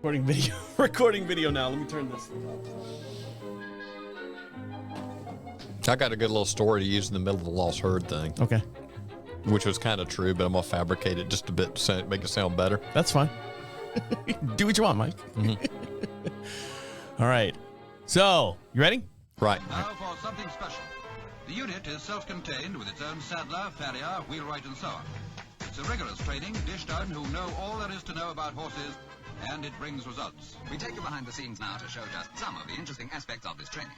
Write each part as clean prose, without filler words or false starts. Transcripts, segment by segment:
Recording video now. Let me turn this off. I got a good little story to use in the middle of the lost herd thing. Okay. Which was kind of true, but I'm going to fabricate it just a bit to make it sound better. That's fine. Do what you want, Mike. All right. So, you ready? Right. Now for something special. The unit is self-contained with its own saddler, farrier, wheelwright and so on. It's a rigorous training dished out who know all there is to know about horses, and it brings results. We take you behind the scenes now to show just some of the interesting aspects of this training.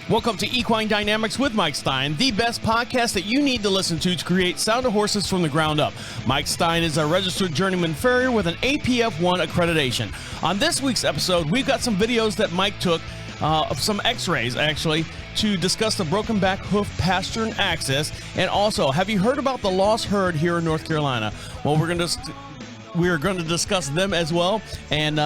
Welcome to Equine Dynamics with Mike Stine, the best podcast that you need to listen to create sounder horses from the ground up. Mike Stine is a registered journeyman farrier with an APF1 accreditation. On this week's episode, we've got some videos that Mike took of some x-rays, actually, to discuss the broken back hoof pasture and axis. And also, have you heard about the lost herd here in North Carolina? Well, we're going to discuss them as well, and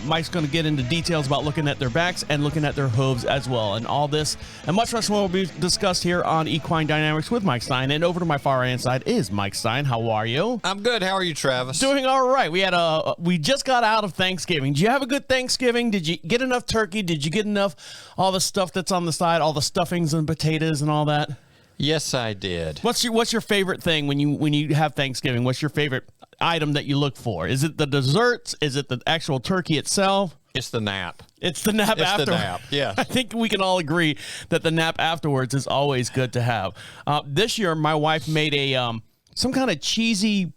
Mike's going to get into details about looking at their backs and looking at their hooves as well, and all this and much more will be discussed here on Equine Dynamics with Mike Stine. And over to my far right side is Mike Stine. How are you? I'm good. How are you, Travis? Doing all right. We just got out of Thanksgiving. Did you have a good Thanksgiving? Did you get enough turkey? Did you get enough all the stuff that's on the side, all the stuffings and potatoes and all that? Yes, I did. What's your favorite thing when you have Thanksgiving? What's your favorite item that you look for? Is it the desserts? Is it the actual turkey itself? It's the nap. It's the nap after. It's the nap, yeah. I think we can all agree that the nap afterwards is always good to have. This year, my wife made a some kind of cheesy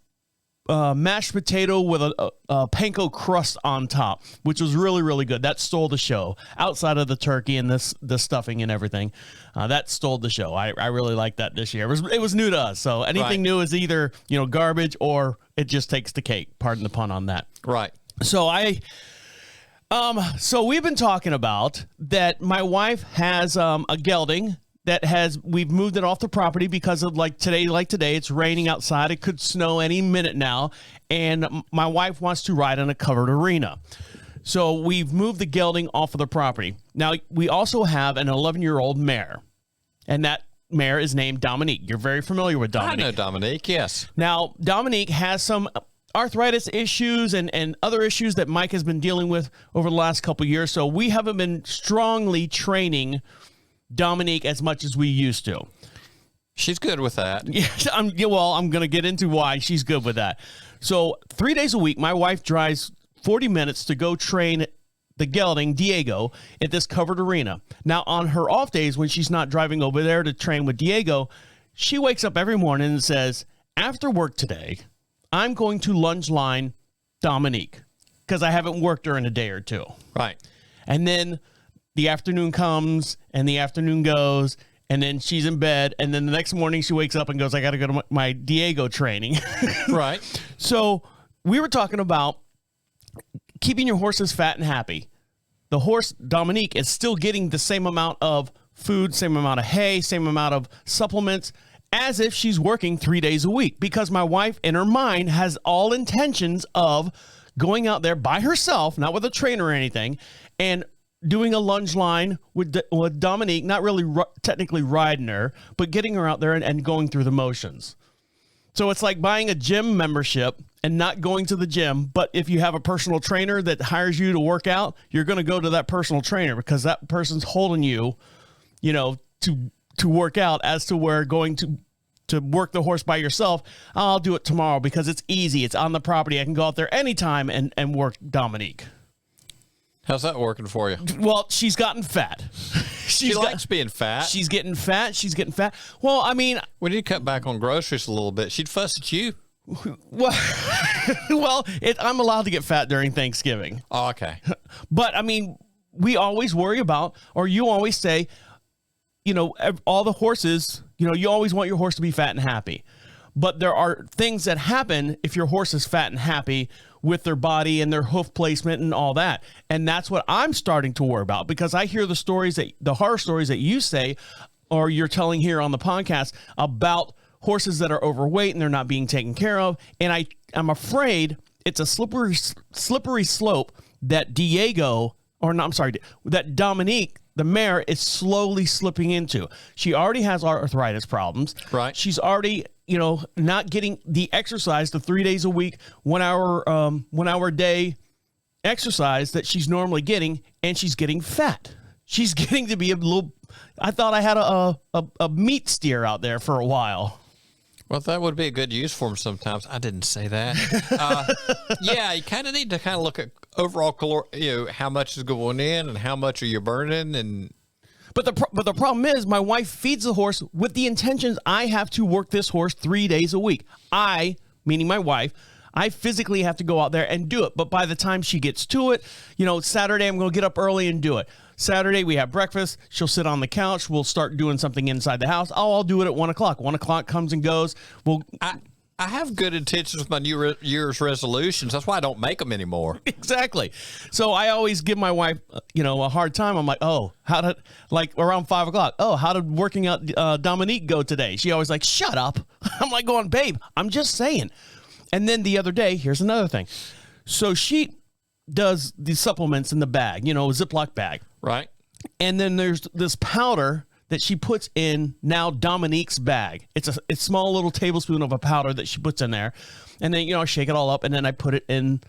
mashed potato with a panko crust on top, which was really, really good. That stole the show. Outside of the turkey and the stuffing and everything, that stole the show. I really liked that this year. It was new to us, so anything new is either garbage or it just takes the cake. Pardon the pun on that. Right. So so we've been talking about that. My wife has a gelding that we've moved it off the property because of like today, it's raining outside. It could snow any minute now. And my wife wants to ride in a covered arena. So we've moved the gelding off of the property. Now we also have an 11-year-old mare, and that mare is named Dominique. You're very familiar with Dominique. I know Dominique, yes. Now Dominique has some arthritis issues and other issues that Mike has been dealing with over the last couple of years. So we haven't been strongly training Dominique as much as we used to. She's good with that. Yeah, I'm going to get into why she's good with that. So 3 days a week, my wife drives 40 minutes to go train the gelding, Diego, at this covered arena. Now, on her off days, when she's not driving over there to train with Diego, she wakes up every morning and says, after work today, I'm going to lunge line Dominique because I haven't worked her in a day or two. Right. And then the afternoon comes and the afternoon goes, and then she's in bed, and then the next morning she wakes up and goes, I got to go to my Diego training. Right. So we were talking about keeping your horses fat and happy. The horse, Dominique, is still getting the same amount of food, same amount of hay, same amount of supplements as if she's working 3 days a week, because my wife in her mind has all intentions of going out there by herself, not with a trainer or anything, and doing a lunge line with Dominique, not really technically riding her, but getting her out there and going through the motions. So it's like buying a gym membership and not going to the gym. But if you have a personal trainer that hires you to work out, you're going to go to that personal trainer because that person's holding you, to work out, as to where going to work the horse by yourself. I'll do it tomorrow because it's easy. It's on the property. I can go out there anytime and work Dominique. How's that working for you? Well, she's gotten fat. She likes being fat. She's getting fat. Well, I mean, we need to cut back on groceries a little bit. She'd fuss at you. Well, I'm allowed to get fat during Thanksgiving. Oh, okay. But I mean, we always worry about, or you always say, all the horses, you always want your horse to be fat and happy. But there are things that happen if your horse is fat and happy with their body and their hoof placement and all that. And that's what I'm starting to worry about, because I hear the horror stories that you say, or you're telling here on the podcast, about horses that are overweight and they're not being taken care of. And I'm afraid it's a slippery slope that that Dominique, the mare, is slowly slipping into. She already has arthritis problems. Right. She's already not getting the exercise, the 3 days a week, 1 hour a day exercise that she's normally getting, and she's getting fat. She's getting to be a little. I thought I had a meat steer out there for a while. Well, that would be a good use for them sometimes. I didn't say that. Yeah, you kind of need to kind of look at overall how much is going in and how much are you burning. And But the problem is my wife feeds the horse with the intentions I have to work this horse 3 days a week. Meaning my wife, I physically have to go out there and do it. But by the time she gets to it, Saturday I'm going to get up early and do it. Saturday we have breakfast. She'll sit on the couch. We'll start doing something inside the house. I'll do it at 1 o'clock. 1 o'clock comes and goes. I have good intentions with my New Year's resolutions. That's why I don't make them anymore. Exactly. So I always give my wife, a hard time. I'm like, around 5 o'clock. Oh, how did working out Dominique go today? She always like, shut up. I'm like going, babe, I'm just saying. And then the other day, here's another thing. So she does the supplements in the bag, a Ziploc bag. Right. And then there's this powder that she puts in now Dominique's bag. It's a small little tablespoon of a powder that she puts in there. And then, I shake it all up, and then I put it in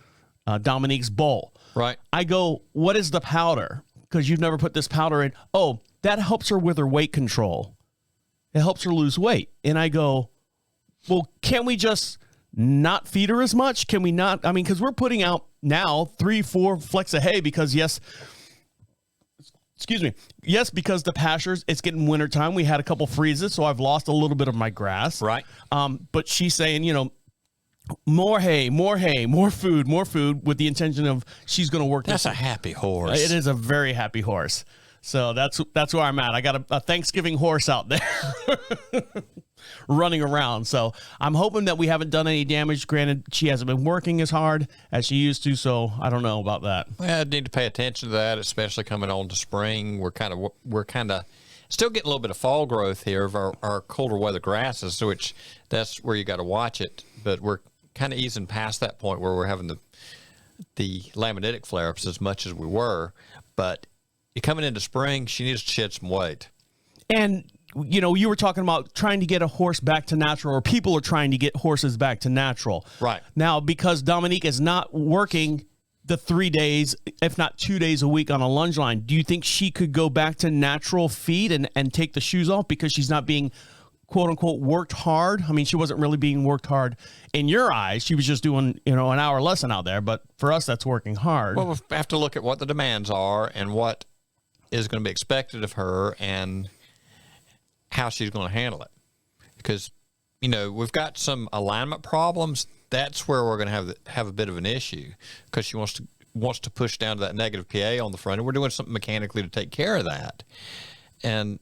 Dominique's bowl. Right. I go, what is the powder? Because you've never put this powder in. Oh, that helps her with her weight control. It helps her lose weight. And I go, well, can't we just not feed her as much? Can we not? I mean, because we're putting out now 3-4 flecks of hay because, because the pastures, it's getting wintertime. We had a couple freezes, so I've lost a little bit of my grass. Right. But she's saying, more hay, more food, with the intention of she's going to work. That's a happy horse. It is a very happy horse. So that's where I'm at. I got a Thanksgiving horse out there running around. So I'm hoping that we haven't done any damage. Granted, she hasn't been working as hard as she used to, so I don't know about that. Well, I need to pay attention to that, especially coming on to spring. We're kind of still getting a little bit of fall growth here of our colder weather grasses, which that's where you got to watch it. But we're kind of easing past that point where we're having the laminitic flare-ups as much as we were. But coming into spring, she needs to shed some weight. And you were talking about trying to get a horse back to natural, or people are trying to get horses back to natural. Right. Now, because Dominique is not working the 3 days, if not 2 days a week on a lunge line, do you think she could go back to natural feed and take the shoes off because she's not being, quote unquote, worked hard? I mean, she wasn't really being worked hard in your eyes. She was just doing, an hour lesson out there. But for us, that's working hard. Well, we have to look at what the demands are and what is going to be expected of her and how she's going to handle it. Because, we've got some alignment problems. That's where we're going to have a bit of an issue because she wants to push down to that negative PA on the front, and we're doing something mechanically to take care of that. And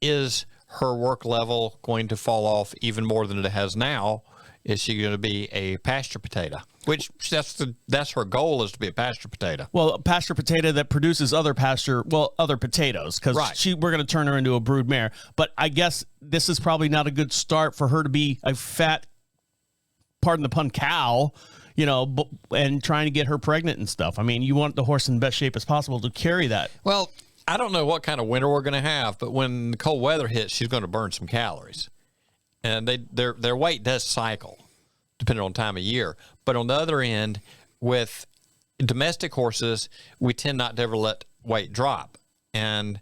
is her work level going to fall off even more than it has now? Is she going to be a pasture potato? Which that's her goal, is to be a pasture potato. Well, a pasture potato that produces other potatoes, because we're going to turn her into a brood mare. But I guess this is probably not a good start for her to be a fat, pardon the pun, cow, and trying to get her pregnant and stuff. I mean, you want the horse in the best shape as possible to carry that. Well, I don't know what kind of winter we're going to have, but when the cold weather hits, she's going to burn some calories. And their weight does cycle, depending on time of year. But on the other end, with domestic horses, we tend not to ever let weight drop. And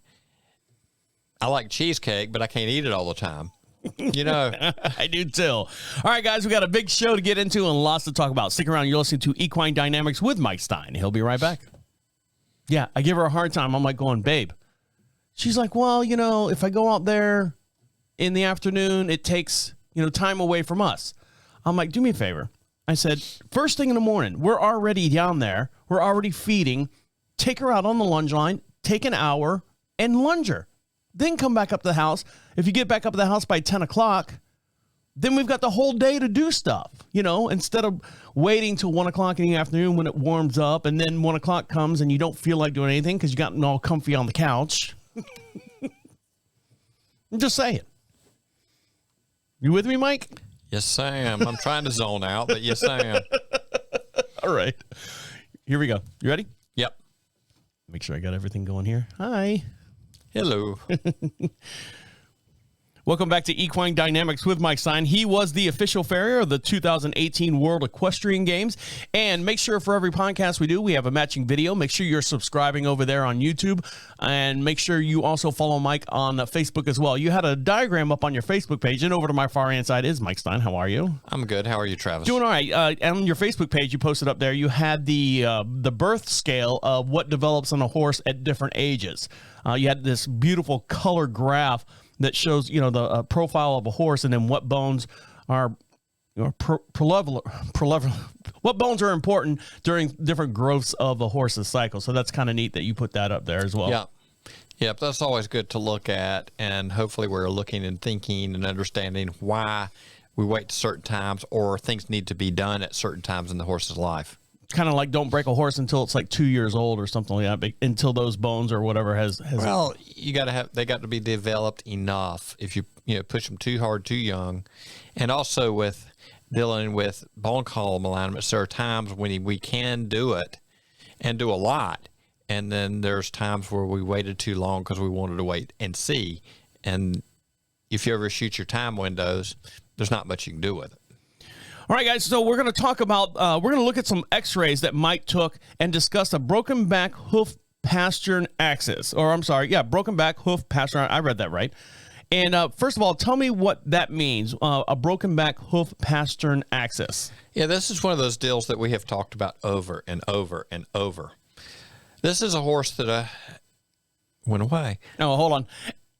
I like cheesecake, but I can't eat it all the time. I do too. All right, guys, we got a big show to get into and lots to talk about. Stick around. You're listening to Equine Dynamics with Mike Stine. He'll be right back. Yeah, I give her a hard time. I'm like going, babe. She's like, well, if I go out there in the afternoon, it takes, time away from us. I'm like, do me a favor. I said, first thing in the morning, we're already down there. We're already feeding. Take her out on the lunge line, take an hour and lunge her. Then come back up to the house. If you get back up to the house by 10 o'clock, then we've got the whole day to do stuff, instead of waiting till 1 o'clock in the afternoon when it warms up. And then 1 o'clock comes and you don't feel like doing anything because you gotten all comfy on the couch. I'm just saying. You with me, Mike? Yes, I am. I'm trying to zone out, but yes, I am. All right. Here we go. You ready? Yep. Make sure I got everything going here. Hi. Hello. Welcome back to Equine Dynamics with Mike Stine. He was the official farrier of the 2018 World Equestrian Games. And make sure for every podcast we do, we have a matching video. Make sure you're subscribing over there on YouTube. And make sure you also follow Mike on Facebook as well. You had a diagram up on your Facebook page. And over to my far hand side is Mike Stine. How are you? I'm good. How are you, Travis? Doing all right. On your Facebook page, you posted up there, you had the birth scale of what develops on a horse at different ages. You had this beautiful color graph that shows, the profile of a horse and then what bones are what bones are important during different growths of a horse's cycle. So that's kind of neat that you put that up there as well. Yeah. Yep, that's always good to look at, and hopefully we're looking and thinking and understanding why we wait to certain times or things need to be done at certain times in the horse's life. Kind of like don't break a horse until it's like 2 years old or something like that, until those bones or whatever has well, they got to be developed enough. If you push them too hard too young, and also with dealing with bone column alignments, there are times when we can do it and do a lot, and then there's times where we waited too long because we wanted to wait and see. And if you ever shoot your time windows, there's not much you can do with it. All right, guys, so we're going to talk about, we're going to look at some x-rays that Mike took and discuss a broken back hoof pastern axis. Broken back hoof pastern. I read that right. And first of all, tell me what that means, a broken back hoof pastern axis. Yeah, this is one of those deals that we have talked about over and over and over. This is a horse that went away. Oh, hold on.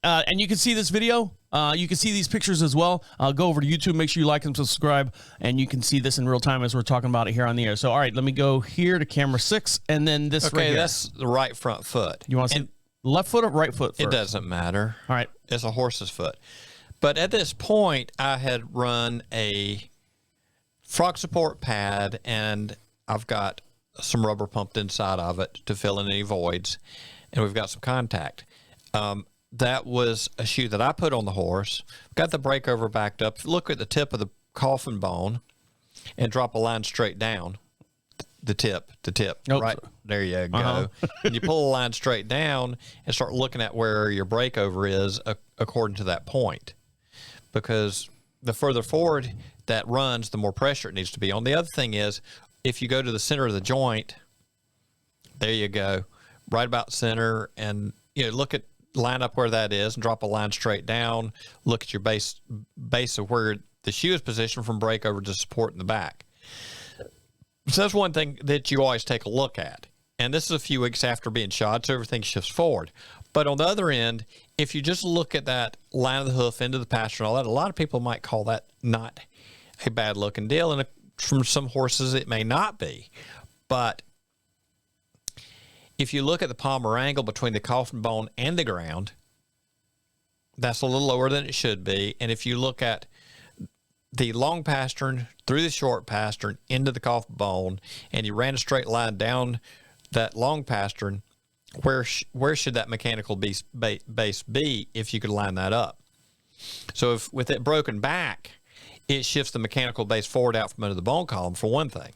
And you can see this video. You can see these pictures as well. Go over to YouTube. Make sure you like and subscribe. And you can see this in real time as we're talking about it here on the air. So, all right, let me go here to camera 6 and then this right here. Okay, that's the right front foot. You want to see left foot or right foot first? It doesn't matter. All right. It's a horse's foot. But at this point, I had run a frog support pad, and I've got some rubber pumped inside of it to fill in any voids, and we've got some contact. That was a shoe that I put on the horse, got the breakover backed up. Look at the tip of the coffin bone and drop a line straight down. The tip, Oops. right there you go. And you pull a line straight down and start looking at where your breakover is according to that point. Because the further forward that runs, the more pressure it needs to be on. The other thing is, if you go to the center of the joint, there you go, right about center, and line up where that is and drop a line straight down. Look at your base of where the shoe is positioned from breakover to support in the back. So that's one thing that you always take a look at. And this is a few weeks after being shod, so everything shifts forward. But on the other end, if you just look at that line of the hoof into the pasture and all that, a lot of people might call that not a bad looking deal. And from some horses, it may not be. But if you look at the palmar angle between the coffin bone and the ground, that's a little lower than it should be. And if you look at the long pastern through the short pastern into the coffin bone, and you ran a straight line down that long pastern, where should that mechanical base be if you could line that up? So if with it broken back, it shifts the mechanical base forward out from under the bone column, for one thing.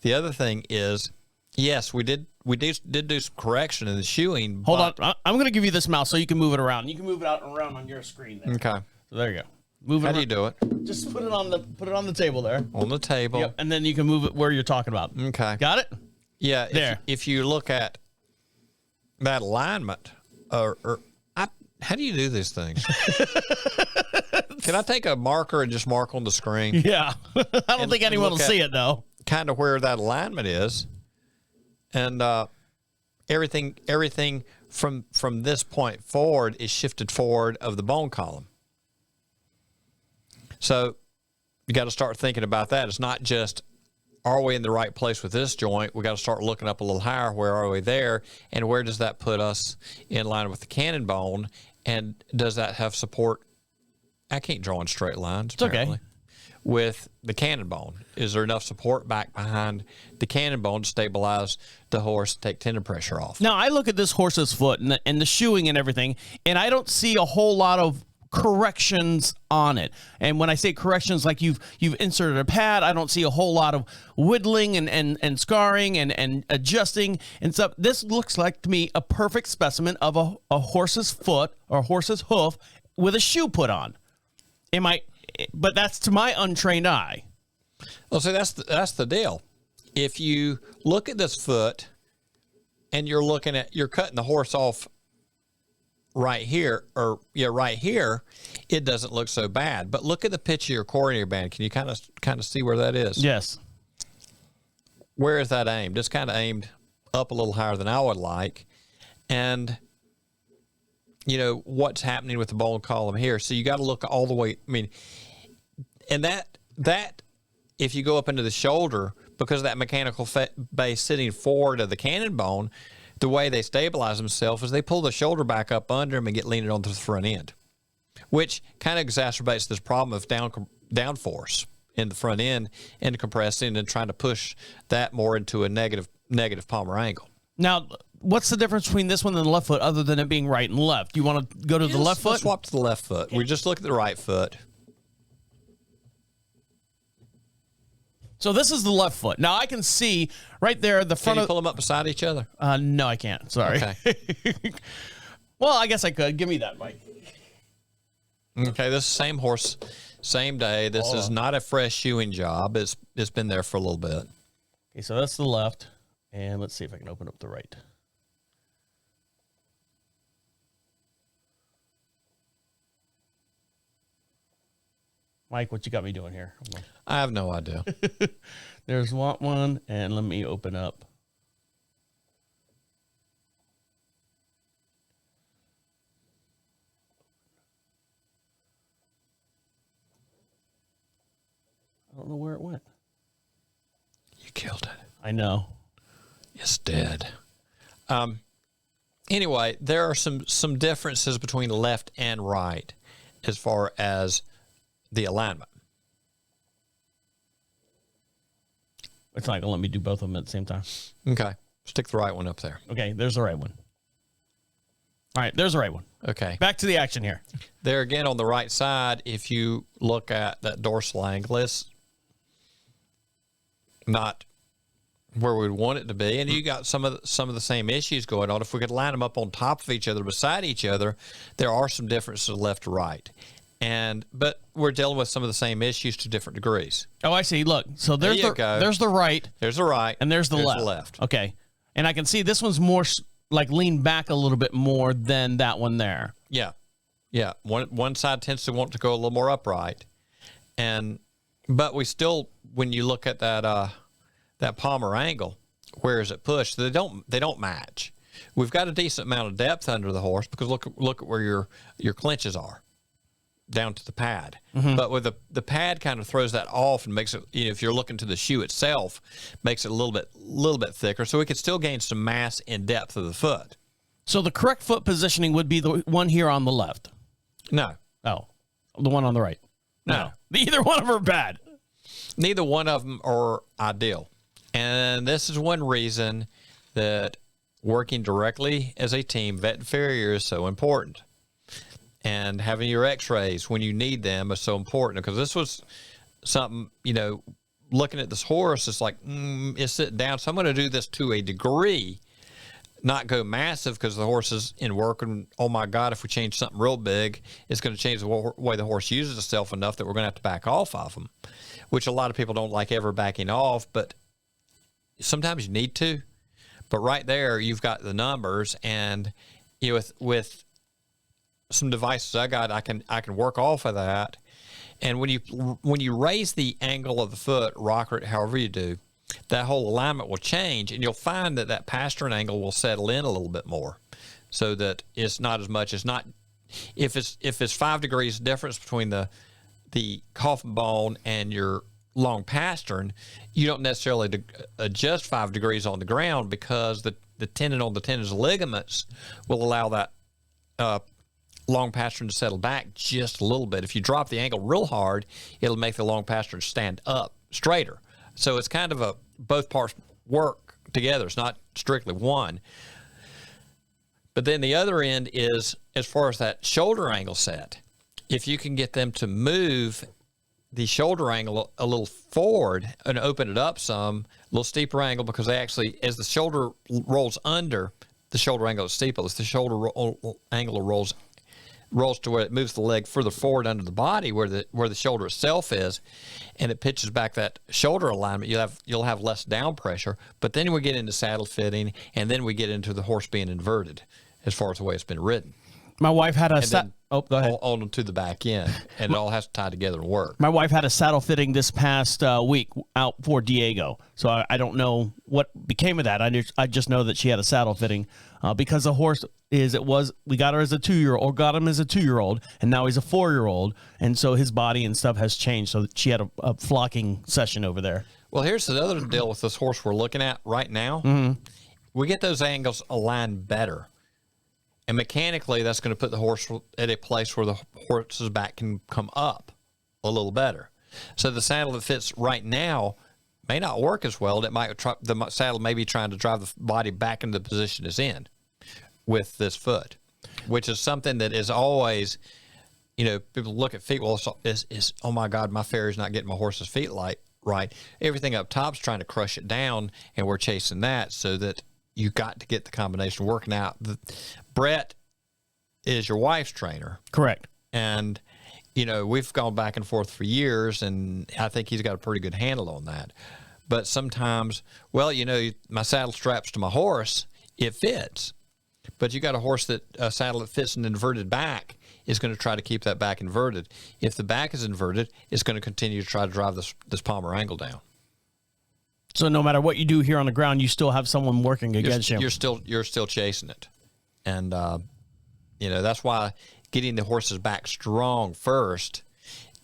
The other thing is, yes, we did do some correction in the shoeing. Hold on. I'm going to give you this mouse so you can move it around. You can move it around on your screen there. Okay. So there you go. Move it How around. do you do it? Just put it on the table there. On the table. Yep. And then you can move it where you're talking about. Okay. Got it? Yeah. There. If you look at that alignment, how do you do these things? Can I take a marker and just mark on the screen? Yeah. I don't think anyone will see it, though. Kind of where that alignment is. And everything from this point forward is shifted forward of the bone column. So you got to start thinking about that. It's not just, are we in the right place with this joint? We got to start looking up a little higher. Where are we there? And where does that put us in line with the cannon bone? And does that have support? I can't draw in straight lines. It's apparently. Okay. With the cannon bone, is there enough support back behind the cannon bone to stabilize the horse, take tendon pressure off? Now, I look at this horse's foot and the shoeing and everything, and I don't see a whole lot of corrections on it. And when I say corrections, like you've inserted a pad, I don't see a whole lot of whittling and scarring and adjusting and stuff. This looks like to me a perfect specimen of a horse's foot or horse's hoof with a shoe put on. but that's to my untrained eye. Well, see, that's the deal. If you look at this foot and you're cutting the horse off right here, right here, it doesn't look so bad. But look at the pitch of your coronary band. Can you kind of see where that is? Yes. Where is that aimed? It's kind of aimed up a little higher than I would like. And, what's happening with the bone column here. So you got to look all the way. I mean, and that if you go up into the shoulder, because of that mechanical base sitting forward of the cannon bone, the way they stabilize themselves is they pull the shoulder back up under them and get leaning onto the front end, which kind of exacerbates this problem of down force in the front end and compressing and trying to push that more into a negative palmar angle. Now, what's the difference between this one and the left foot other than it being right and left? You want to go to the left foot? Let's swap to the left foot. We just look at the right foot. So this is the left foot. Now I can see right there the front. Can you pull them up beside each other? No, I can't. Sorry. Okay. Well, I guess I could. Give me that, Mike. Okay, this is the same horse, same day. This is not a fresh shoeing job. It's been there for a little bit. Okay, so that's the left. And let's see if I can open up the right. Mike, what you got me doing here? I have no idea. There's one, and let me open up. I don't know where it went. You killed it. I know. It's dead. Anyway, there are some differences between left and right as far as the alignment. It's not going to let me do both of them at the same time. Okay. Stick the right one up there. Okay, there's the right one. All right, there's the right one. Okay. Back to the action here. There again on the right side, if you look at that dorsal angle, it's not where we'd want it to be, and you got some of the same issues going on. If we could line them up on top of each other, beside each other, there are some differences left to right. But we're dealing with some of the same issues to different degrees. Oh, I see. Look, so there's the right. There's the right. And there's the left. Okay. And I can see this one's more like leaned back a little bit more than that one there. Yeah. Yeah. One side tends to want to go a little more upright. But we still, when you look at that palmar angle, where is it pushed? They don't match. We've got a decent amount of depth under the horse because look at where your clinches are. Down to the pad. Mm-hmm. But with the pad kind of throws that off and makes it, if you're looking to the shoe itself, makes it a little bit thicker. So we could still gain some mass and depth of the foot. So the correct foot positioning would be the one here on the left. No. Oh, the one on the right. No. Either one of them are bad. Neither one of them are ideal. And this is one reason that working directly as a team, vet and farrier, is so important. And having your x-rays when you need them is so important, because this was something, looking at this horse, it's like, it's sitting down. So I'm going to do this to a degree, not go massive, because the horse is in work. And oh my God, if we change something real big, it's going to change the way the horse uses itself enough that we're going to have to back off of them, which a lot of people don't like ever backing off, but sometimes you need to. But right there, you've got the numbers, and with some devices I got, I can work off of that. And when you raise the angle of the foot, rocker it however you do, that whole alignment will change, and you'll find that pasturing angle will settle in a little bit more, so that it's not as much as not. If it's 5 degrees difference between the coffin bone and your long pasturing, you don't necessarily adjust 5 degrees on the ground, because the tendon on the tendons and ligaments will allow that long pasturing to settle back just a little bit. If you drop the angle real hard, it'll make the long pasturing stand up straighter. So it's kind of both parts work together. It's not strictly one. But then the other end is, as far as that shoulder angle set, if you can get them to move the shoulder angle a little forward and open it up some, a little steeper angle, because they actually, as the shoulder rolls under, the shoulder angle is steeper. As the shoulder angle rolls rolls to where it moves the leg further forward under the body where the shoulder itself is, and it pitches back that shoulder alignment. You'll have less down pressure. But then we get into saddle fitting, and then we get into the horse being inverted as far as the way it's been ridden. My wife had a Go ahead. On to the back end, and it all has to tie together and work. My wife had a saddle fitting this past week out for Diego, so I don't know what became of that. I just know that she had a saddle fitting because the horse we got her as a 2-year-old, or got him as a 2-year-old, and now he's a 4-year-old, and so his body and stuff has changed. So she had a flocking session over there. Well, here's the other deal with this horse we're looking at right now. Mm-hmm. We get those angles aligned better. And mechanically, that's going to put the horse at a place where the horse's back can come up a little better. So the saddle that fits right now may not work as well. The saddle may be trying to drive the body back into the position it's in with this foot, which is something that is always, people look at feet. Well, it's oh my God, my farrier's not getting my horse's feet right. Everything up top's trying to crush it down, and we're chasing that so that you got to get the combination working out. Brett is your wife's trainer. Correct. And, we've gone back and forth for years, and I think he's got a pretty good handle on that. But sometimes, my saddle straps to my horse, it fits. But you got a saddle that fits an inverted back is going to try to keep that back inverted. If the back is inverted, it's going to continue to try to drive this palmar angle down. So no matter what you do here on the ground, you still have someone working against you. You're still chasing it, and that's why getting the horse's back strong first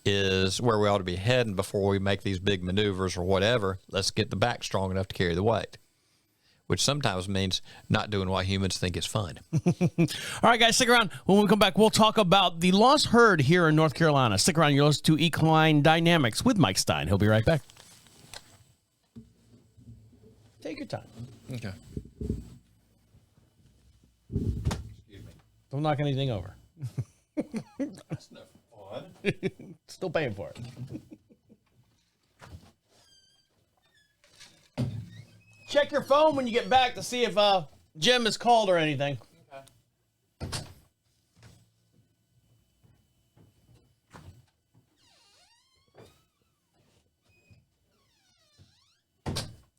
is where we ought to be heading before we make these big maneuvers or whatever. Let's get the back strong enough to carry the weight, which sometimes means not doing what humans think is fun. All right, guys, stick around. When we come back, we'll talk about the lost herd here in North Carolina. Stick around. You're listening to Equine Dynamics with Mike Stine. He'll be right back. Take your time. Okay. Excuse me. Don't knock anything over. That's no fun. Still paying for it. Check your phone when you get back to see if Jim is called or anything. Okay.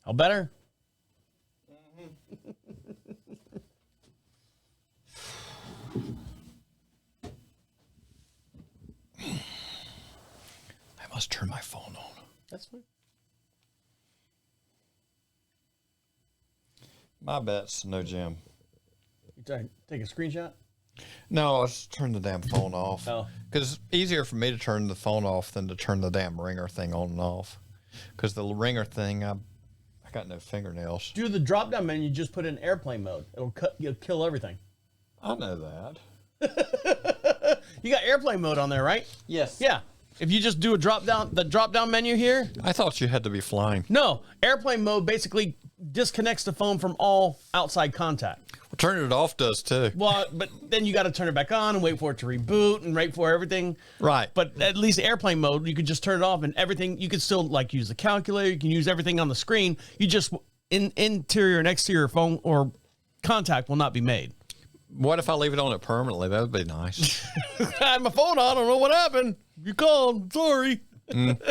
How better? I must turn my phone on. That's fine. My bet's no Jim. You take a screenshot? No, let's turn the damn phone off. Oh. Because it's easier for me to turn the phone off than to turn the damn ringer thing on and off. Because the ringer thing, I got no fingernails. Do the drop-down menu, just put in airplane mode. You'll kill everything. I know that. You got airplane mode on there, right? Yes. Yeah. If you just do the drop-down menu here. I thought you had to be flying. No, airplane mode basically disconnects the phone from all outside contact. Well, turning it off does too. Well, but then you got to turn it back on and wait for it to reboot and wait for everything. Right. But at least airplane mode, you could just turn it off and everything. You could still use the calculator. You can use everything on the screen. You just interior and exterior phone or contact will not be made. What if I leave it on it permanently? That would be nice. I had my phone on. I don't know what happened. You called. Sorry.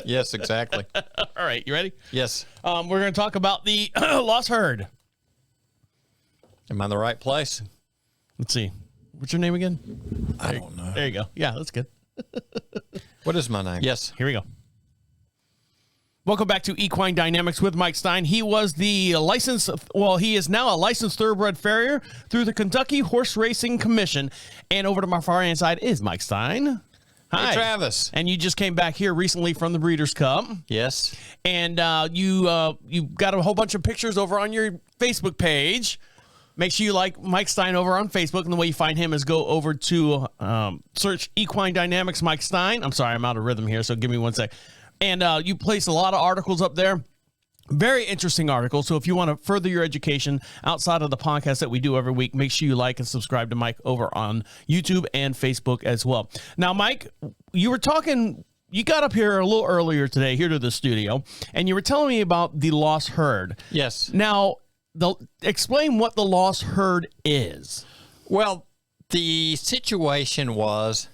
Yes, exactly. All right. You ready? Yes. We're going to talk about the lost herd. Am I in the right place? Let's see. What's your name again? I don't know. There you go. Yeah, that's good. What is my name? Yes. Here we go. Welcome back to Equine Dynamics with Mike Stine. He was he is now a licensed thoroughbred farrier through the Kentucky Horse Racing Commission. And over to my far hand side is Mike Stine. Hi. Hey, Travis. And you just came back here recently from the Breeders' Cup. Yes. And you got a whole bunch of pictures over on your Facebook page. Make sure you like Mike Stine over on Facebook. And the way you find him is go over to search Equine Dynamics Mike Stine. I'm sorry, I'm out of rhythm here, so give me one sec. And you place a lot of articles up there. Very interesting articles. So if you want to further your education outside of the podcast that we do every week, make sure you like and subscribe to Mike over on YouTube and Facebook as well. Now, Mike, you got up here a little earlier today here to the studio, and you were telling me about the lost herd. Yes. Now, explain what the lost herd is. Well, The situation was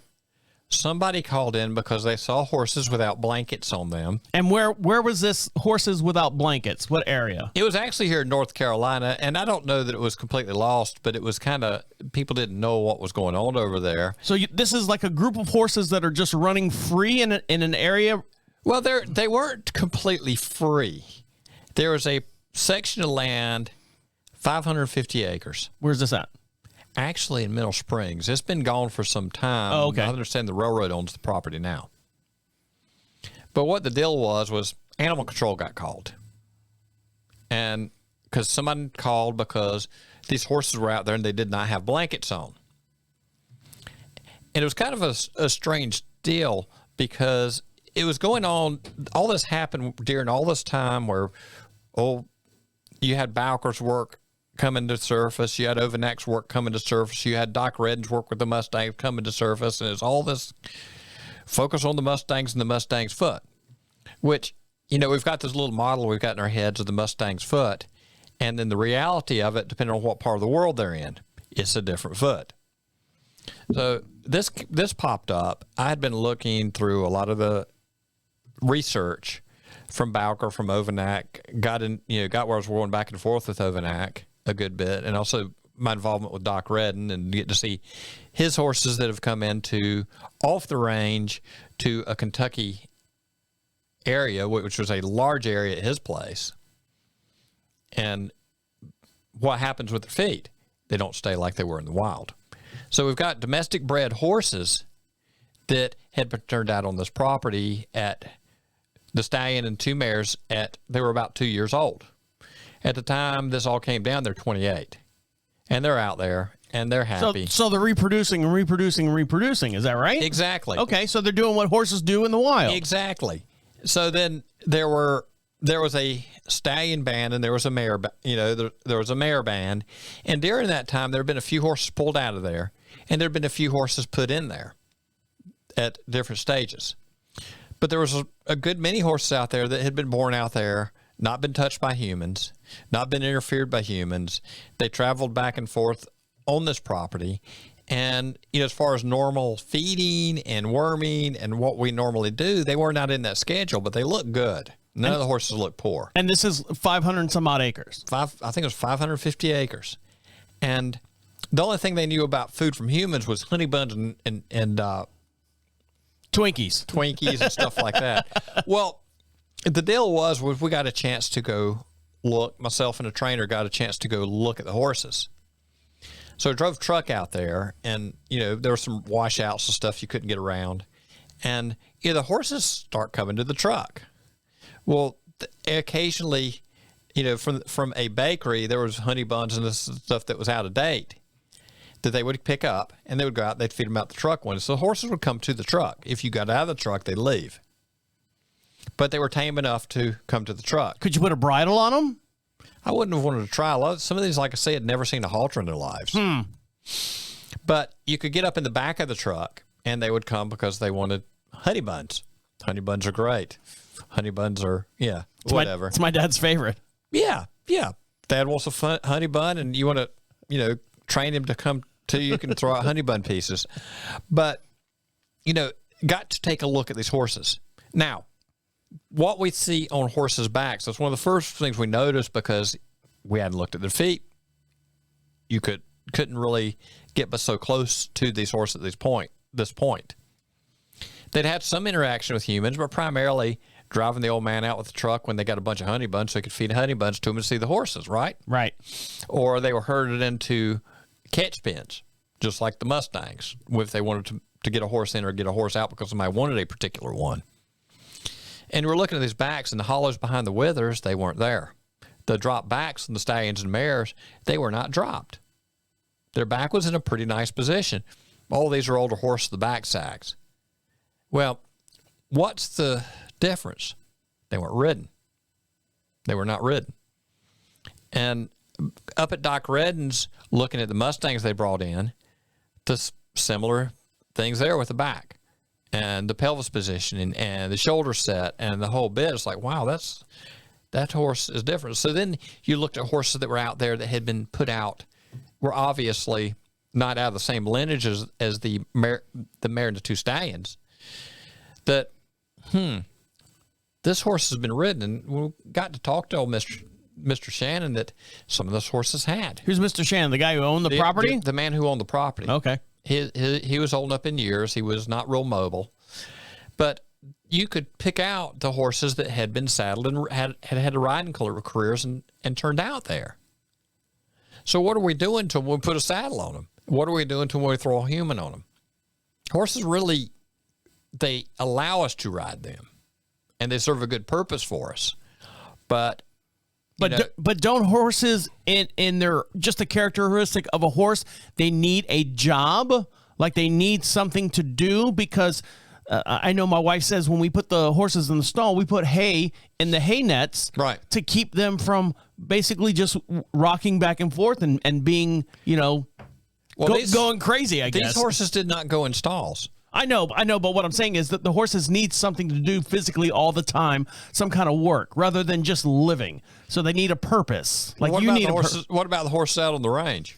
somebody called in because they saw horses without blankets on them. And where was this horses without blankets? What area? It was actually here in North Carolina, and I don't know that it was completely lost, but it was kind of, people didn't know what was going on over there. So this is like a group of horses that are just running free in an area? Well, they weren't completely free. There was a section of land, 550 acres. Where's this at? Actually in Middle Springs. It's been gone for some time. Oh, okay. I understand the railroad owns the property now. But what the deal was animal control got called. And because someone called because these horses were out there and they did not have blankets on. And it was kind of a strange deal because it was going on, all this happened during all this time where, you had Bowker's work coming to surface, you had Overnak's work coming to surface, you had Doc Redden's work with the Mustangs coming to surface, and it's all this focus on the Mustangs and the Mustang's foot, which, we've got this little model we've got in our heads of the Mustang's foot, and then the reality of it, depending on what part of the world they're in, it's a different foot. So this popped up. I had been looking through a lot of the research from Bowker, from Overnak, got where I was going back and forth with Overnak a good bit, and also my involvement with Doc Redden, and get to see his horses that have come into off the range to a Kentucky area, which was a large area at his place. And what happens with their feet? They don't stay like they were in the wild. So we've got domestic bred horses that had been turned out on this property at the Stallion and 2 mares they were about 2 years old. At the time this all came down, they're 28. And they're out there, and they're happy. So they're reproducing and reproducing and reproducing. Is that right? Exactly. Okay, so they're doing what horses do in the wild. Exactly. So then there was a Stallion band, and there was a mare, there was a mare band. And during that time, there had been a few horses pulled out of there, and there had been a few horses put in there at different stages. But there was a good many horses out there that had been born out there, not been touched by humans, not been interfered by humans. They traveled back and forth on this property. And, as far as normal feeding and worming and what we normally do, they were not in that schedule, but they look good. None of the horses look poor. And this is 500 and some odd acres. I think it was 550 acres. And the only thing they knew about food from humans was honey buns and Twinkies and stuff like that. Well, the deal was we got a chance to go look. Myself and a trainer got a chance to go look at the horses. So I drove truck out there, and there were some washouts and stuff you couldn't get around, and the horses start coming to the truck. Well, occasionally, from a bakery, there was honey buns and this stuff that was out of date that they would pick up, and they would go out, they'd feed them out the truck window. So the horses would come to the truck. If you got out of the truck, they'd leave. But they were tame enough to come to the truck. Could you put a bridle on them? I wouldn't have wanted to try. Some of these, like I say, had never seen a halter in their lives. But you could get up in the back of the truck, and they would come because they wanted honey buns. Honey buns are great. Honey buns are, whatever. It's my dad's favorite. Yeah. Dad wants a honey bun, and you want to, train him to come to you. You can throw out honey bun pieces. But, got to take a look at these horses. Now, what we see on horses' backs, that's one of the first things we noticed because we hadn't looked at their feet. You couldn't really get but so close to these horses at this point. They'd had some interaction with humans, but primarily driving the old man out with the truck when they got a bunch of honey buns so he could feed honey buns to them and see the horses, right? Right. Or they were herded into catch pens, just like the Mustangs, if they wanted to get a horse in or get a horse out because somebody wanted a particular one. And we're looking at these backs, and the hollows behind the withers, they weren't there. The drop backs on the Stallions and mares, they were not dropped. Their back was in a pretty nice position. All these are older horses, the back sags. Well, what's the difference? They weren't ridden. They were not ridden. And up at Doc Redden's, looking at the Mustangs they brought in, the similar things there with the back and the pelvis positioning and the shoulder set and the whole bit. It's like, wow, that horse is different. So then you looked at horses that were out there that had been put out, were obviously not out of the same lineage as the Mare and the two Stallions, that, this horse has been ridden, and we got to talk to old Mr. Shannon that some of those horses had. Who's Mr. Shannon? The guy who owned the property? The man who owned the property. Okay. He was old up in years. He was not real mobile. But you could pick out the horses that had been saddled and had riding careers and turned out there. So what are we doing till we put a saddle on them? What are we doing till we throw a human on them? Horses really, they allow us to ride them, and they serve a good purpose for us. But don't horses in their just the characteristic of a horse, they need a job, like they need something to do? Because I know my wife says when we put the horses in the stall, we put hay in the hay nets, right, to keep them from basically just rocking back and forth and being, going crazy, I guess. These horses did not go in stalls. I know, but what I'm saying is that the horses need something to do physically all the time, some kind of work, rather than just living. So they need a purpose. Like what about the horses out on the range?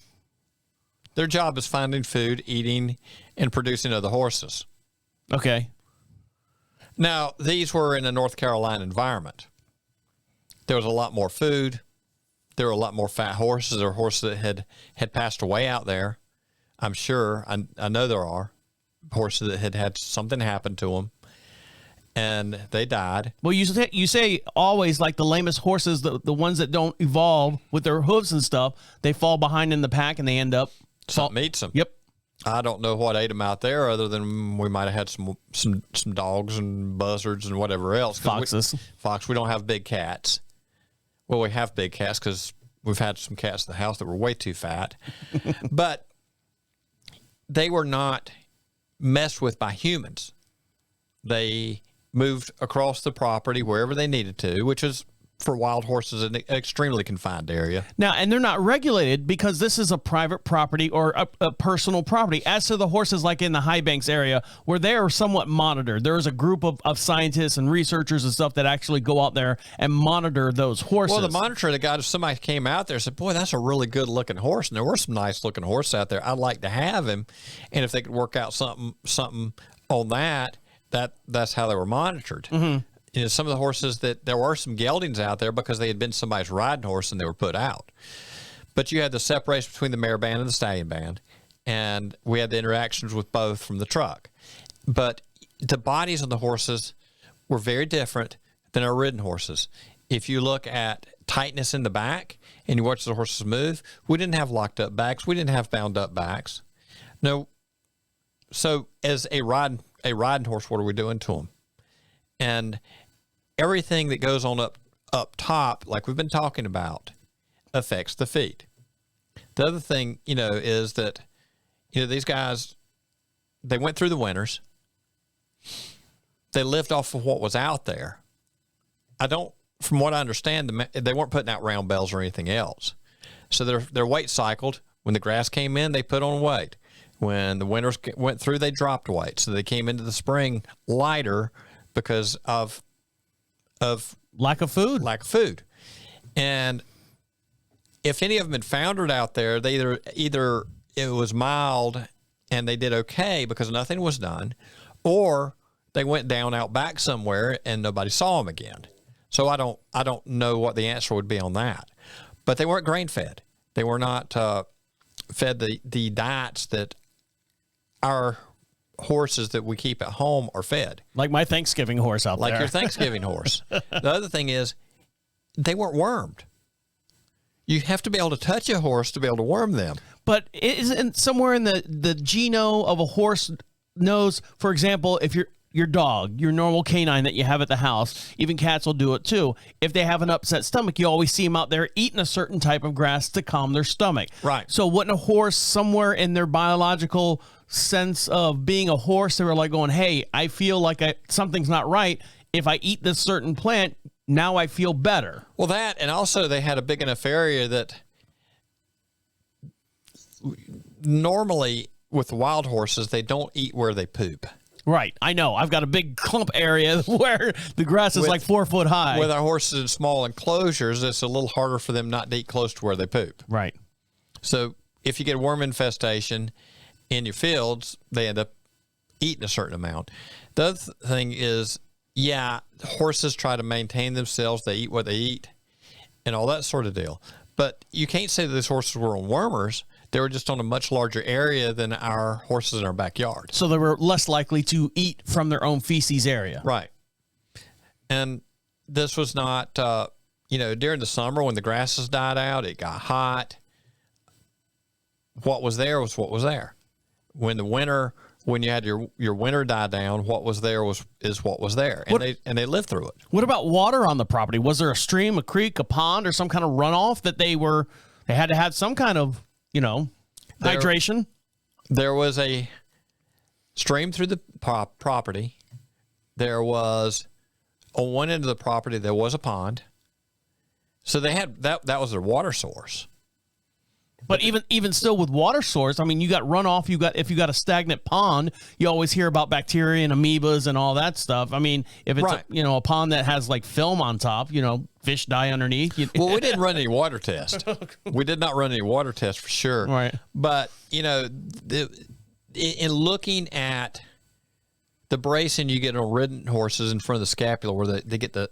Their job is finding food, eating, and producing other horses. Okay. Now, these were in a North Carolina environment. There was a lot more food. There were a lot more fat horses. There were horses that had passed away out there. I'm sure. I know there are horses that had something happen to them, and they died. Well, you say always, like the lamest horses, the ones that don't evolve with their hooves and stuff, they fall behind in the pack and they end up something eats them. Yep. I don't know what ate them out there, other than we might have had some dogs and buzzards and whatever else. Foxes. We don't have big cats. Well, we have big cats because we've had some cats in the house that were way too fat. But they were not messed with by humans. They moved across the property wherever they needed to, which is, for wild horses, an extremely confined area. Now, and they're not regulated because this is a private property or a personal property. As to the horses like in the High Banks area, where they are somewhat monitored, there is a group of scientists and researchers and stuff that actually go out there and monitor those horses. Well, the monitor, the guy, if somebody came out there and said, boy, that's a really good looking horse, and there were some nice looking horses out there, I'd like to have him. And if they could work out something on that's how they were monitored. Mm-hmm. Some of the horses there were some geldings out there because they had been somebody's riding horse and they were put out. But you had the separation between the Mare band and the Stallion band, and we had the interactions with both from the truck. But the bodies of the horses were very different than our ridden horses. If you look at tightness in the back and you watch the horses move, we didn't have locked up backs. We didn't have bound up backs. No. So as a riding horse, what are we doing to them? And everything that goes on up top, like we've been talking about, affects the feet. The other thing, is that, these guys, they went through the winters. They lived off of what was out there. From what I understand, they weren't putting out round bells or anything else. So their weight cycled. When the grass came in, they put on weight. When the winters went through, they dropped weight. So they came into the spring lighter because of lack of food. And if any of them had foundered out there, they either it was mild and they did okay because nothing was done, or they went down out back somewhere and nobody saw them again. So I don't know what the answer would be on that. But they weren't grain fed. They were not fed the diets that our horses that we keep at home are fed. Like my Thanksgiving horse out there. Like your Thanksgiving horse. The other thing is, they weren't wormed. You have to be able to touch a horse to be able to worm them. But isn't somewhere in the geno of a horse knows, for example, if your dog, your normal canine that you have at the house, even cats will do it too. If they have an upset stomach, you always see them out there eating a certain type of grass to calm their stomach. Right. So wouldn't a horse, somewhere in their biological sense of being a horse, they were like going, hey, I feel like something's not right. If I eat this certain plant, now I feel better. Well, that, and also they had a big enough area that normally with wild horses, they don't eat where they poop. Right. I know. I've got a big clump area where the grass is like 4 foot high. With our horses in small enclosures, it's a little harder for them not to eat close to where they poop. Right. So if you get a worm infestation in your fields, they end up eating a certain amount. The other thing is, yeah, horses try to maintain themselves. They eat what they eat and all that sort of deal. But you can't say that these horses were on wormers. They were just on a much larger area than our horses in our backyard. So they were less likely to eat from their own feces area. Right. And this was not, during the summer when the grasses died out, it got hot. What was there was what was there. When you had your winter die down, what was there is what was there. And they lived through it. What about water on the property? Was there a stream, a creek, a pond, or some kind of runoff that they had to have some kind of, hydration? There was a stream through the property. There was, on one end of the property, there was a pond. So they had that was their water source. But even still with water source, I mean, you got runoff. If you got a stagnant pond, you always hear about bacteria and amoebas and all that stuff. I mean, if it's a pond that has like film on top, fish die underneath. Well, we didn't run any water test. We did not run any water test for sure. Right. But in looking at the bracing you get on ridden horses in front of the scapula, where they get the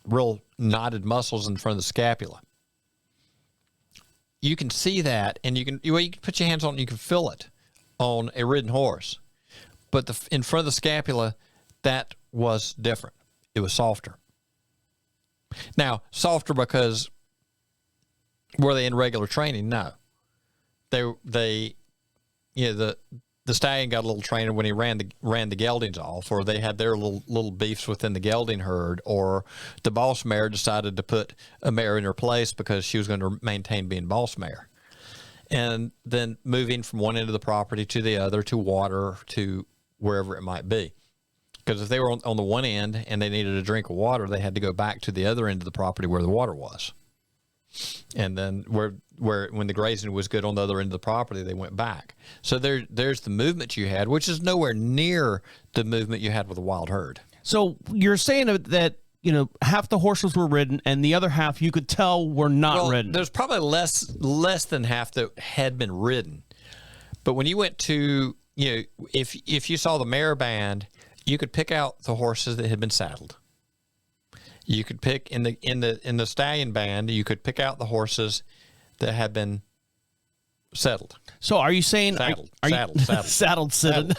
real knotted muscles in front of the scapula. You can see that, and you can put your hands on it, and you can feel it on a ridden horse. But in front of the scapula, that was different. It was softer. Now, softer because were they in regular training? No. The stallion got a little training when he ran the geldings off, or they had their little beefs within the gelding herd, or the boss mare decided to put a mare in her place because she was going to maintain being boss mare. And then moving from one end of the property to the other, to water, to wherever it might be. Because if they were on the one end and they needed a drink of water, they had to go back to the other end of the property where the water was. And then where when the grazing was good on the other end of the property, they went back. So there's the movement you had, which is nowhere near the movement you had with a wild herd. So you're saying that half the horses were ridden and the other half you could tell were not ridden. There's probably less than half that had been ridden. But when you went to if you saw the mare band, you could pick out the horses that had been saddled. You could pick in the stallion band. You could pick out the horses that had been settled. So are you saying saddled sitting?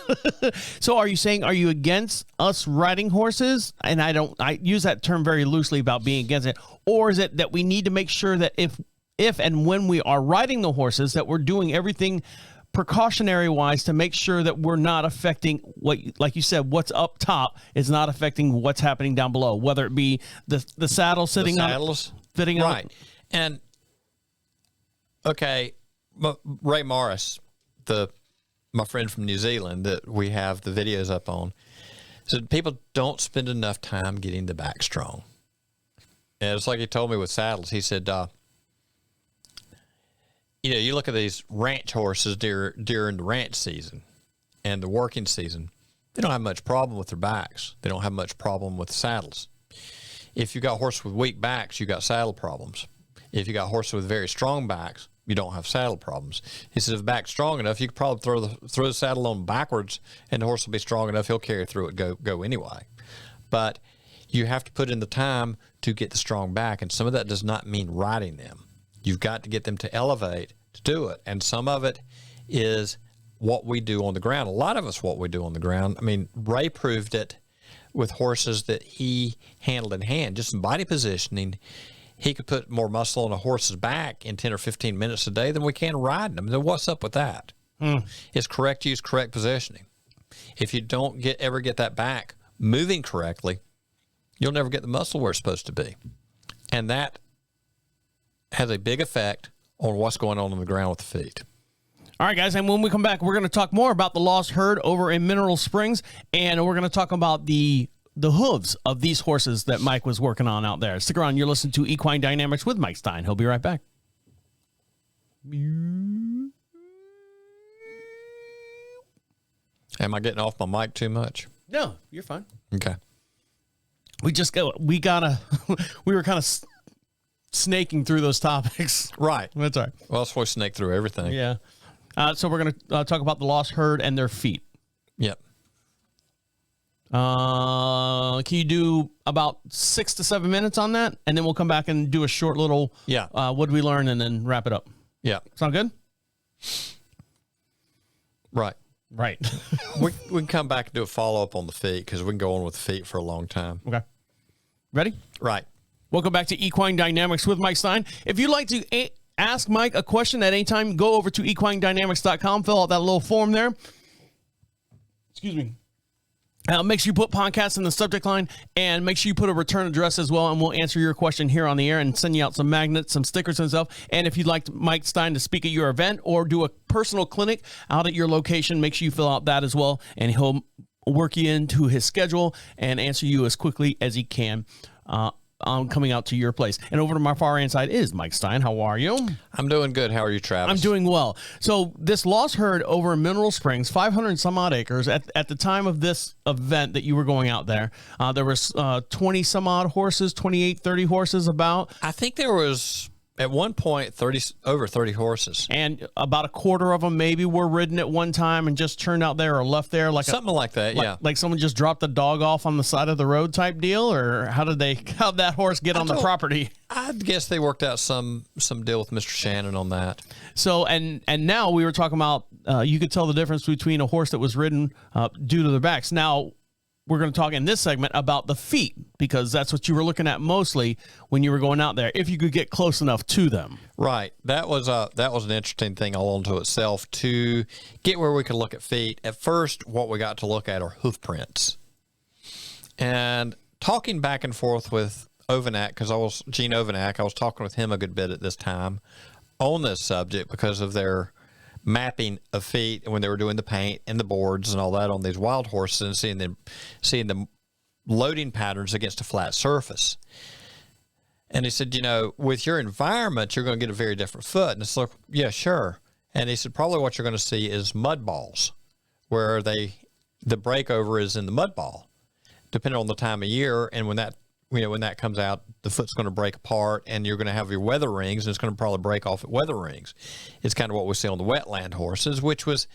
So are you saying, are you against us riding horses? And I use that term very loosely about being against it, or is it that we need to make sure that if and when we are riding the horses, that we're doing everything precautionary wise to make sure that we're not affecting like you said, what's up top is not affecting what's happening down below, whether it be the saddle sitting on fitting right. on. And okay, Ray Morris, my friend from New Zealand that we have the videos up on, said people don't spend enough time getting the back strong. And it's like he told me with saddles. He said, you look at these ranch horses during the ranch season and the working season, they don't have much problem with their backs. They don't have much problem with saddles. If you got horses with weak backs, you got saddle problems. If you got horses with very strong backs, you don't have saddle problems. He says if the back's strong enough, you could probably throw the saddle on backwards and the horse will be strong enough, he'll carry through it, go anyway. But you have to put in the time to get the strong back, and some of that does not mean riding them. You've got to get them to elevate to do it. And some of it is what we do on the ground. A lot of us, what we do on the ground. I mean, Ray proved it with horses that he handled in hand, just in body positioning. He could put more muscle on a horse's back in 10 or 15 minutes a day than we can riding them. Then what's up with that? It's correct use, correct positioning. If you don't ever get that back moving correctly, you'll never get the muscle where it's supposed to be. And that has a big effect on what's going on the ground with the feet. All right, guys, and when we come back, we're going to talk more about the lost herd over in Mineral Springs, and we're going to talk about the hooves of these horses that Mike was working on out there. Stick around. You're listening to Equine Dynamics with Mike Stine. He'll be right back. Am I getting off my mic too much? No, you're fine. Okay. We were kind of snaking through those topics. Right. That's all right. Well, that's why we snake through everything. Yeah. So we're going to talk about the lost herd and their feet. Yep. Can you do about 6 to 7 minutes on that? And then we'll come back and do a short little, what did we learn, and then wrap it up. Yeah. Sound good? Right. Right. we can come back and do a follow-up on the feet because we can go on with the feet for a long time. Okay. Ready? Right. Welcome back to Equine Dynamics with Mike Stine. If you'd like to ask Mike a question at any time, go over to equinedynamics.com, fill out that little form there. Excuse me. Make sure you put podcast in the subject line, and make sure you put a return address as well, and we'll answer your question here on the air and send you out some magnets, some stickers and stuff. And if you'd like Mike Stine to speak at your event or do a personal clinic out at your location, make sure you fill out that as well, and he'll work you into his schedule and answer you as quickly as he can on coming out to your place. And over to my far hand side is Mike Stine. How are you? I'm doing good. How are you, Travis? I'm doing well. So this lost herd over in Mineral Springs, 500 and some odd acres. At the time of this event that you were going out there, there was 20 some odd horses, 28, 30 horses about. I think there was, at one point, over 30 horses. And about a quarter of them maybe were ridden at one time and just turned out there or left there. Something like that, yeah. Like someone just dropped the dog off on the side of the road type deal? Or how'd that horse get on the property? I guess they worked out some deal with Mr. Shannon on that. So, and now we were talking about, you could tell the difference between a horse that was ridden due to their backs. Now, we're going to talk in this segment about the feet, because that's what you were looking at mostly when you were going out there, if you could get close enough to them. Right. That was an interesting thing all unto itself to get where we could look at feet. At first, what we got to look at are hoof prints. And talking back and forth with Ovanak, because Gene Ovanak, I was talking with him a good bit at this time on this subject because of their mapping of feet when they were doing the paint and the boards and all that on these wild horses, and seeing the loading patterns against a flat surface. And he said, with your environment, you're going to get a very different foot. And it's like, yeah, sure. And he said, probably what you're going to see is mud balls, where the breakover is in the mud ball, depending on the time of year. And when that comes out, the foot's going to break apart, and you're going to have your weather rings, and it's going to probably break off at weather rings. It's kind of what we see on the wetland horses, which was,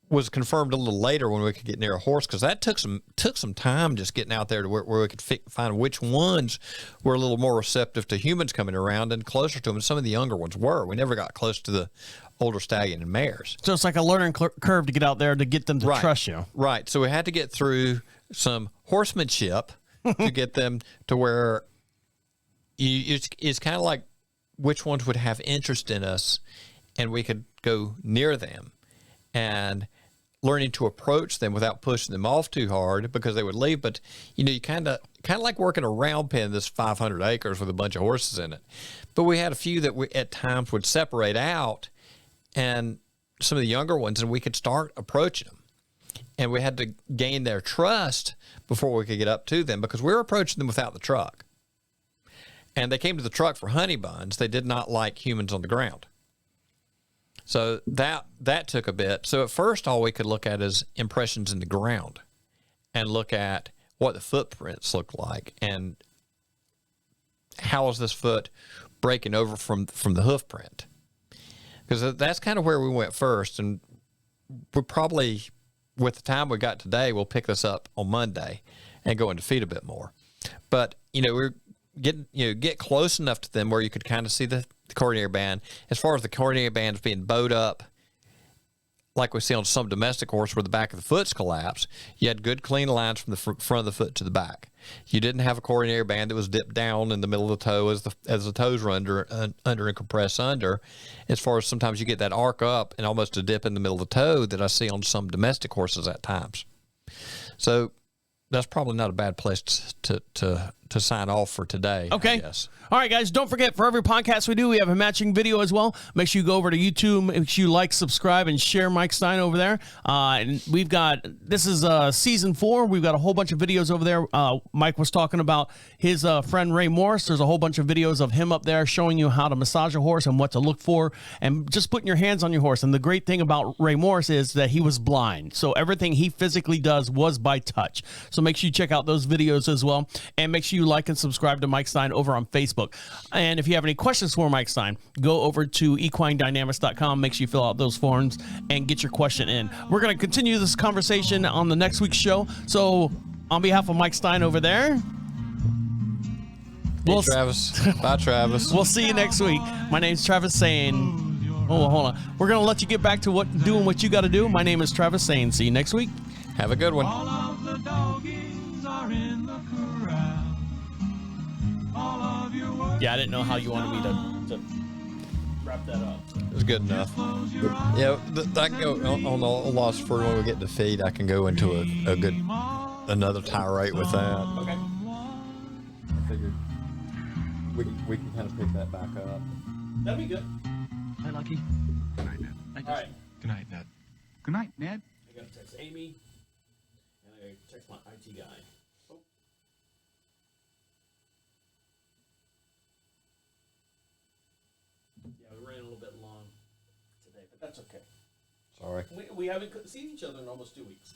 was confirmed a little later when we could get near a horse, because that took some time just getting out there to where we could find which ones were a little more receptive to humans coming around and closer to them. And some of the younger ones were. We never got close to the older stallion and mares. So it's like a learning curve to get out there to get them to trust you. Right. So we had to get through some horsemanship to get them to where it's kind of like which ones would have interest in us, and we could go near them, and learning to approach them without pushing them off too hard because they would leave. But you kind of like working a round pen, this 500 acres with a bunch of horses in it. But we had a few that we at times would separate out, and some of the younger ones, and we could start approaching them. And we had to gain their trust before we could get up to them, because we were approaching them without the truck. And they came to the truck for honey buns. They did not like humans on the ground. So that took a bit. So at first, all we could look at is impressions in the ground and look at what the footprints look like and how is this foot breaking over from the hoof print. Because that's kind of where we went first. And we probably, with the time we got today, we'll pick this up on Monday and go into feet a bit more. But, we're get close enough to them where you could kind of see the coronary band. As far as the coronary bands being bowed up, like we see on some domestic horse where the back of the foot's collapsed, you had good clean lines from the front of the foot to the back. You didn't have a coronary band that was dipped down in the middle of the toe as the toes were under and compress under. As far as sometimes you get that arc up and almost a dip in the middle of the toe that I see on some domestic horses at times. So that's probably not a bad place to sign off for today. Okay. Yes. All right, guys, don't forget, for every podcast we do, we have a matching video as well. Make sure you go over to YouTube, make sure you like, subscribe, and share Mike Stine over there. And this is season 4. We've got a whole bunch of videos over there. Mike was talking about his friend Ray Morris. There's a whole bunch of videos of him up there showing you how to massage a horse and what to look for and just putting your hands on your horse. And the great thing about Ray Morris is that he was blind. So everything he physically does was by touch. So make sure you check out those videos as well. And make sure you like and subscribe to Mike Stine over on Facebook. And if you have any questions for Mike Stine, go over to equinedynamics.com. Make sure you fill out those forms and get your question in. We're going to continue this conversation on the next week's show. So on behalf of Mike Stine over there, Hey, Travis. Bye, Travis. we'll see you next week. My name's Travis Sane. Oh, hold on. We're going to let you get back to doing what you got to do. My name is Travis Sane. See you next week. Have a good one. All of the doggies are in the corral. All of your work. Yeah, I didn't know how you wanted me to wrap that up. It was good enough. Yeah, I can go on the loss for when we get to feed. I can go into another tirade with that. Okay. I figured we can kind of pick that back up. That'd be good. Hi, Lucky. Good night, Ned. All right. Good night, Ned. Good night, Ned. I got to text Amy, and I got to text my IT guy. Oh. Yeah, we ran a little bit long today, but that's okay. Sorry. We haven't seen each other in almost 2 weeks.